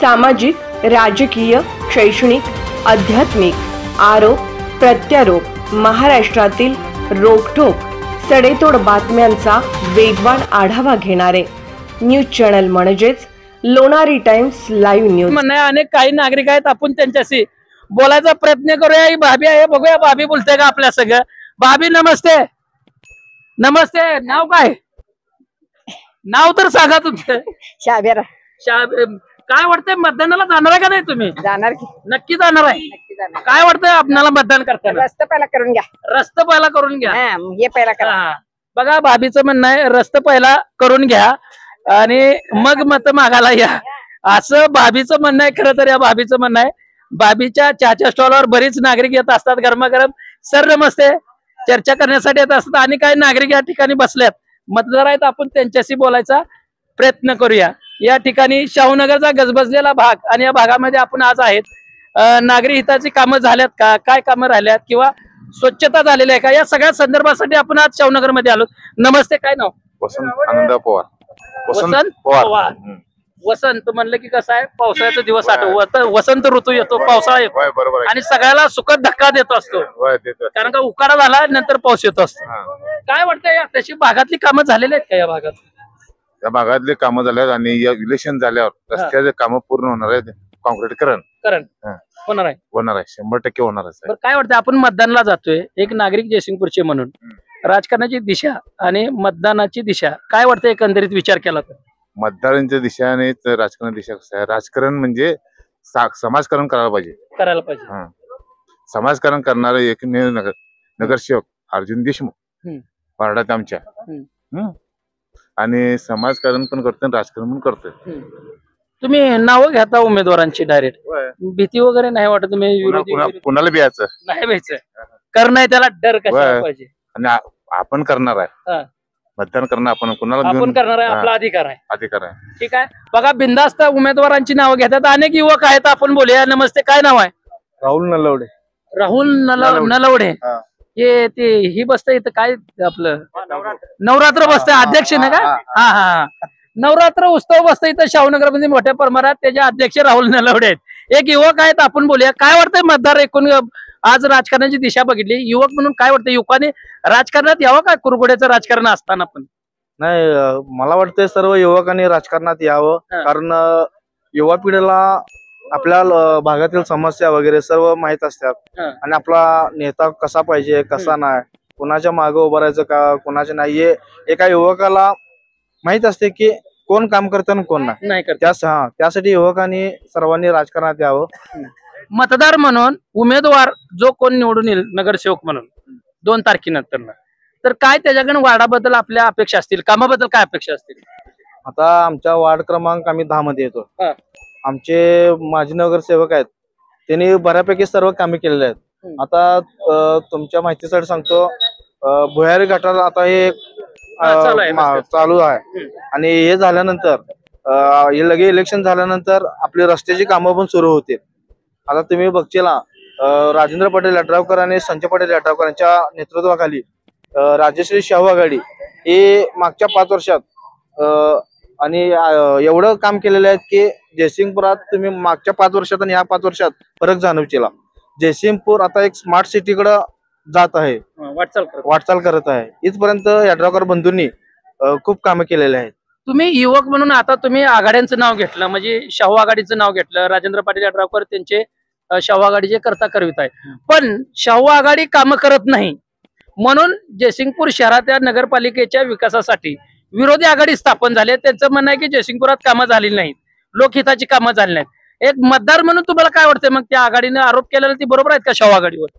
सामाजिक, राजकीय, शैक्षणिक, आध्यात्मिक, आरोप प्रत्यारोप, महाराष्ट्रातील रोखठोक सडेतोड बातम्यांचा वेगवान आढावा घेणारे न्यूज चॅनल म्हणजेच लोणारी टाइम्स लाईव्ह न्यूज. अनेक काही नागरिक आहेत, आपण त्यांच्याशी बोलायचा प्रयत्न करूया. ही भाभी आहे, बघूया भाभी बोलते का आपल्या सगळं. भाभी नमस्ते. नमस्ते. नाव काय? नाव तर सांगा तुमचं. शाबेरा. काय वाटतंय, मतदानाला जाणार आहे का नाही तुम्ही? जाणार की नक्की जाणार आहे. नक्की जाणार. काय वाटतंय आपल्याला मतदान करताना? रस्ता पहिला करून घ्या. रस्ता पहिला करून घ्या. हे पहिला करा. हा. बघा भाभीचं म्हणणं आहे, रस्ता पहिला करून घ्या आणि मग मत मागायला या, असं भाभीचं म्हणणं आहे. खरं तर या भाभीचं म्हणणं आहे. भाभीच्या चहाच्या स्टॉलवर बरीच नागरिक येत असतात गरमागरम. सर नमस्ते. चर्चा करण्यासाठी येत असतात आणि काही नागरिक या ठिकाणी बसल्यात, मतदार आहेत. आपण त्यांच्याशी बोलायचा प्रयत्न करूया. या ठिकाणी शाहूनगरचा गजबजलेला भाग आणि या भागामध्ये आपण आज आहेत. नागरी हिताची कामं झाल्यात का, काय कामं राहिल्यात किंवा स्वच्छता झालेली आहे का, या सगळ्या संदर्भासाठी आपण आज शाहूनगर मध्ये आलो. नमस्ते. काय नाव? वसंत आनंद पवार. वसंत पवार. वसंत म्हणलं की कसं आहे, पावसाळ्याचा दिवस आठवत, वसंत ऋतू येतो, पावसाळा येतो बरोबर आणि सगळ्याला सुखद धक्का देत असतो, कारण का उकाडा झाला नंतर पाऊस येत असतो. काय वाटतंय, तशी भागातली कामं झालेली आहेत का या भागात? या भागातले कामं झाल्यात आणि इलेक्शन झाल्यावर रस्त्याचे कामं पूर्ण होणार आहेत. कॉन्क्रीटीकरण होणार आहे. 100% होणार आहे. काय वाटतं, आपण मतदानाला जातोय, एक नागरिक जयसिंगपूरचे म्हणून, राजकारणाची दिशा आणि मतदानाची दिशा काय वाटतं एकंदरीत विचार केला तर? मतदारांच्या दिशेने राजकारण दिशा कसं आहे, राजकारण म्हणजे समाजकारण करायला पाहिजे. समाजकारण करणारे एकमेव नगरसेवक अर्जुन देशमुख वार्डात आमच्या, आणि समाजकारण पण करतो राजकारण पण करतोय. तुम्ही नावं घेता उमेदवारांची डायरेक्ट, भीती वगैरे नाही वाटत? तुम्ही कुणाला बियाचं नाही भ्यायचं, करणं त्याला डर कशाला पाहिजे? आणि आपण करणार आहे मतदान करणं, आपण करणार आहे, आपला अधिकार आहे. ठीक आहे. बघा, बिनधास्त उमेदवारांची नावं घेतात. अनेक युवक आहेत, आपण बोलूया. नमस्ते. काय नाव आहे? राहुल नलवडे. राहुल नलवडे. हे ते ही बसतं इथं, काय आपलं नवरात्र बसतं, अध्यक्ष ना का? हा. नवरात्र उत्सव बसतं इथं शाहूनगर मध्ये मोठ्या प्रमाणात. त्याचे अध्यक्ष राहुल नलवडे आहेत. एक युवक आहेत, आपण बोलूया. काय वाटतंय, मतदार एकूण आज राजकारणाची दिशा बघितली, युवक म्हणून काय वाटतं, युवकाने राजकारणात यावं का कुरघोड्याचं राजकारण असताना पण? नाही, मला वाटतंय सर्व युवकांनी राजकारणात यावं, कारण युवा पिढीला आपल्या भागातील समस्या वगैरे सर्व माहित असतात आणि आपला नेता कसा पाहिजे, कसा नाही, कुणाच्या मागे उभं राहायचं का, कुणाच्या नाही, हे एका युवकाला माहित असते की कोण काम करतं आणि कोण नाही. त्यासाठी युवकांनी सर्वांनी राजकारणात यावं. मतदार म्हणून उमेदवार जो कोण निवडून येईल नगरसेवक म्हणून 2 तारखेनंतर, तर काय त्याच्याकडे वार्डाबद्दल आपल्या अपेक्षा असतील, कामाबद्दल काय अपेक्षा असतील? आता आमच्या वार्ड क्रमांक आम्ही 10 मध्ये येतो. आमचे माजी नगरसेवक आहेत, त्यांनी बऱ्यापैकी सर्व कामे केलेले आहेत. आता तुमच्या माहितीसाठी सांगतो, भुयारी गटार आता हे चालू आहे आणि हे झाल्यानंतर लगे इलेक्शन झाल्यानंतर आपली रस्त्याची कामं पण सुरू होतील. आता तुम्ही बघचेला, राजेंद्र पाटील यड्रावकर आणि संजय पाटील यड्रावकर यांच्या नेतृत्वाखाली राजश्री शाहू आघाडी हे मागच्या 5 वर्षात आणि एवढं काम केलेलं आहे की जयसिंगपुरात तुम्ही मागच्या 5 वर्षात आणि या 5 वर्षात फरक जाणवचेला. जयसिंगपूर आता एक स्मार्ट सिटीकडे जात आहे, वाटचाल करत आहे. इथपर्यंत यड्रावकर बंधूंनी खूप कामं केलेले आहेत. तुम्ही युवक म्हणून आता तुम्ही आघाड्यांचं नाव घेतलं, म्हणजे शाहू आघाडीचं नाव घेतलं, राजेंद्र पाटील यड्रावकर त्यांचे शाहू आघाडीचे करता करवित आहे. पण शाहू आघाडी कामं करत नाही म्हणून जयसिंगपूर शहराच्या नगरपालिकेच्या विकासासाठी विरोधी आघाडी स्थापन झाली. त्यांचं म्हणणं आहे की जयसिंगपुरात कामं झालेली नाहीत, लोकहिताची कामं झाली नाहीत. एक मतदार म्हणून तुम्हाला काय वाटतंय, मग त्या आघाडीने आरोप केलेला ती बरोबर आहेत का शाहू आघाडीवर?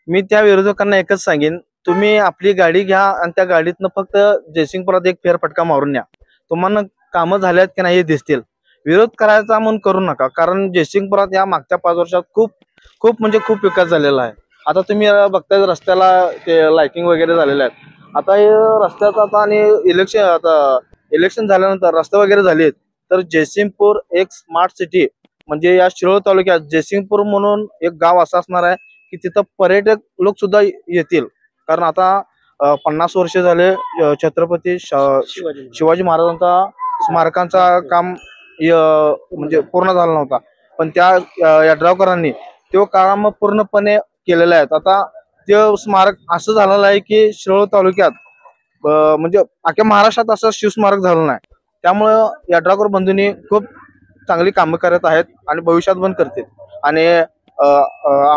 मी त्या विरोधकांना एकच सांगेन, तुम्ही आपली गाडी घ्या आणि त्या गाडीतनं फक्त जयसिंगपुरात एक फेरफटका मारून न्या, तुम्हाला कामं झाल्यात की नाही हे दिसतील. विरोध करायचा म्हणून करू नका, कारण जयसिंगपुरात या मागच्या 5 वर्षात खूप म्हणजे खूप विकास झालेला आहे. आता तुम्ही बघताय रस्त्याला ते लाइटिंग वगैरे झालेले आहेत. आता हे रस्त्यात आता आणि इलेक्शन झाल्यानंतर रस्ते वगैरे झालेत, तर जयसिंगपूर एक स्मार्ट सिटी म्हणजे या शिरोळ तालुक्यात जयसिंगपूर म्हणून एक गाव असं असणार आहे की तिथं पर्यटक लोक सुद्धा येतील. कारण आता 50 वर्ष झाले छत्रपती शिवाजी महाराजांचा स्मारकांचा काम म्हणजे पूर्ण झाला नव्हता, पण त्या यड्रावकरांनी तो काम पूर्णपणे केलेला आहे. आता ते स्मारक असं झालेलं आहे की शिरोळ तालुक्यात म्हणजे अख्ख्या महाराष्ट्रात असं शिवस्मारक झालं नाही. त्यामुळं यड्रावकर बंधूंनी खूप चांगली कामं करत आहेत आणि भविष्यात पण करतील. आणि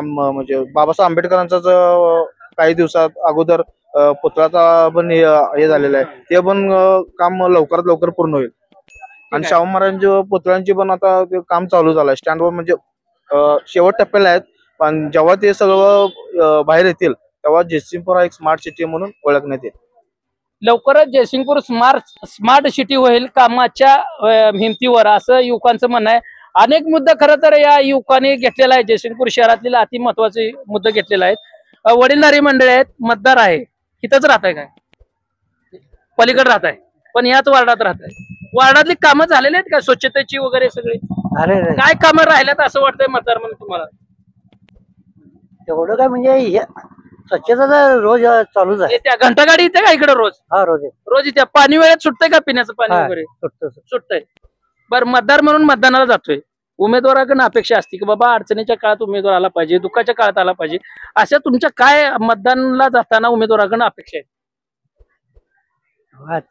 म्हणजे बाबासाहेब आंबेडकरांचा जो काही दिवसात अगोदर पुतळ्याचा पण हे झालेलं आहे, ते पण काम लवकरात लवकर पूर्ण होईल. आणि शाहू महाराजांच्या पुतळ्यांची पण आता ते काम चालू झालंय स्टँडवर, म्हणजे शेवट टप्प्याला आहेत. पण जेव्हा ते सगळं बाहेर येतील तेव्हा जयसिंगपूर हा एक स्मार्ट सिटी म्हणून ओळखण्यात येईल. लवकरच जयसिंगपूर स्मार्ट सिटी होईल कामाच्या हिमतीवर, असं युवकांचं म्हणणं आहे. अनेक मुद्दे खरं तर या युवकांनी घेतलेला आहे. जयसिंगपूर शहरातील अति महत्वाचे मुद्दे घेतलेले आहेत. वडीलधारी मंडळी आहेत, मतदार आहे, इथंच राहत आहे काय, पलीकडे राहत आहे, पण याच वार्डात राहत आहे. वार्डातली कामं झालेली आहेत का, स्वच्छतेची वगैरे सगळी? काय कामं राहिल्यात असं वाटतंय मतदार म्हणून तुम्हाला? एवढं काय म्हणजे स्वच्छता रोज चालूच आहे. त्या घंटागाडी येते का इकडे रोज? हा रोज रोज येते. पाणी वेळेत सुटतंय का, पिण्याचं पाणी वगैरे सुटतंय? बरं, मतदार म्हणून मतदानाला जातोय, उमेदवाराकडून अपेक्षा असते की बाबा अडचणीच्या काळात उमेदवार आला पाहिजे, दुःखाच्या काळात आला पाहिजे. अशा तुमच्या काय मतदानाला जाताना उमेदवाराकडून अपेक्षा आहे?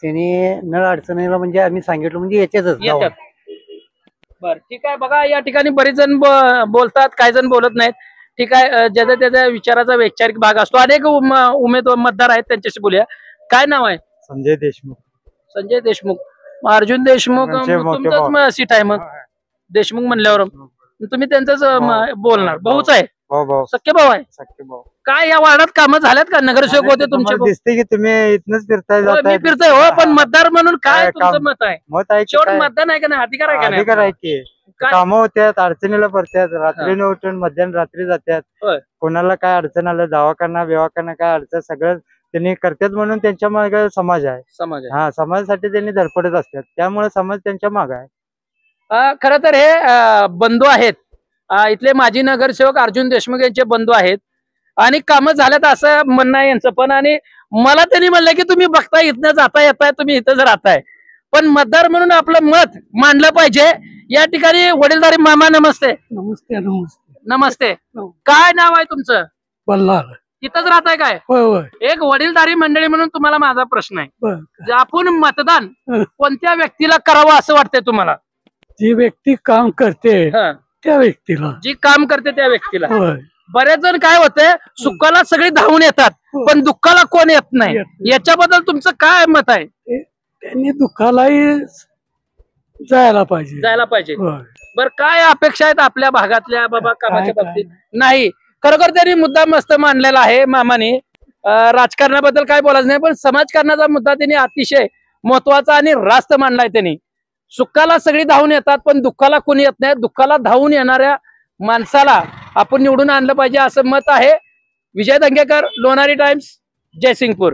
त्यांनी नळ अडचणीला म्हणजे आम्ही सांगितलं म्हणजे येतात. याच्यातच. बर, ठीक आहे. बघा, या ठिकाणी बरेच जण बोलतात, काही जण बोलत नाहीत. ठीक आहे, ज्याचा त्याच्या विचाराचा वैचारिक भाग असतो. अनेक उमेदवार मतदार आहेत, त्यांच्याशी बोलूया. काय नाव आहे? संजय देशमुख. संजय देशमुख. अर्जुन देशमुख तुमचंच सीट आहे. मग देशमुख म्हणल्यावर तुम्ही त्यांचंच बोलणार. भाऊच आहे, सख्खे भाऊ आहे. काय या वार्डात कामं झाल्यात का? नगरसेवक होते तुमचे, दिसते की तुम्ही इथनच फिरताय. मी फिरतोय हो, पण मतदार म्हणून काय तुमचं मत आहे? मत आहे शेवट मतदान आहे का नाही, अधिकार आहे का नाही? अधिकार आहे की. काय? कामं होत्यात, अडचणीला पडतात, रात्रीने उठून मध्यरात्री जातात. होय. कोणाला काय अडचण आलं, दवाखाना बिवाखाना काय अडचण सगळं त्यांनी करतात, म्हणून त्यांच्या मागे समाज आहे. समाज आहे. हा, समाजासाठी त्यांनी धडपडत असतात, त्यामुळे समाज त्यांच्या मागे आहे. खरं तर हे बंधू आहेत, इथले माजी नगरसेवक अर्जुन देशमुख यांचे बंधू आहेत आणि कामं झाल्यात असं म्हणणं आहे यांचं पण. आणि मला त्यांनी म्हणलं की तुम्ही बघताय, इथनं जाता येताय, तुम्ही इथंच राहताय, पण मतदार म्हणून आपलं मत मांडलं पाहिजे. या ठिकाणी वडीलधारी मामा, नमस्ते. नमस्ते नमस्ते नमस्ते. काय नाव आहे तुमचं? बल्लाळ. इथंच राहताय काय? होय होय. एक वडीलधारी मंडळी म्हणून तुम्हाला माझा प्रश्न आहे, आपण मतदान कोणत्या व्यक्तीला करावं असं वाटतंय तुम्हाला? जी व्यक्ती काम करते त्या व्यक्तीला. जी काम करते त्या व्यक्तीला. होय. बरेच जण काय होते, सुखाला सगळी धावून येतात, पण दुःखाला कोण येत नाही. याच्याबद्दल तुमचं काय मत आहे? त्यांनी दुःखालाही जायला पाहिजे. जायला पाहिजे. होय. बर, काय अपेक्षा आहेत आपल्या भागातल्या बाबा कामाच्या बाबतीत? नाही, खरोखर त्यांनी मुद्दा मस्त मांडलेला आहे मामाने. राजकारणाबद्दल काय बोलायचं नाही, पण समाजकारणाचा मुद्दा त्यांनी अतिशय महत्वाचा आणि रास्त मांडलाय. त्यांनी सुखाला सगळी धावून येतात, पण दुःखाला कोणी येत नाही. दुःखाला धावून येणाऱ्या माणसाला आपण निवडून आणलं पाहिजे, असं मत आहे. विजय दंगेकर, लोणारी टाइम्स, जयसिंगपूर.